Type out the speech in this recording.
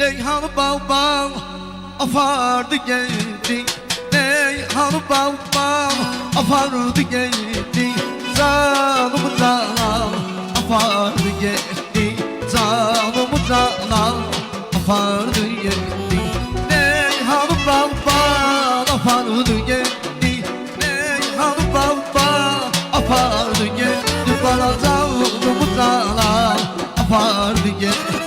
Reyhan bal bal apardı geldi. Reyhan bal bal apardı geldi. Zalım zalam apardı geldi. Zalım zalam apardı geldi. Reyhan bal bal apardı geldi. Reyhan bal bal apardı geldi. Bana zalım zalam apardı geldi.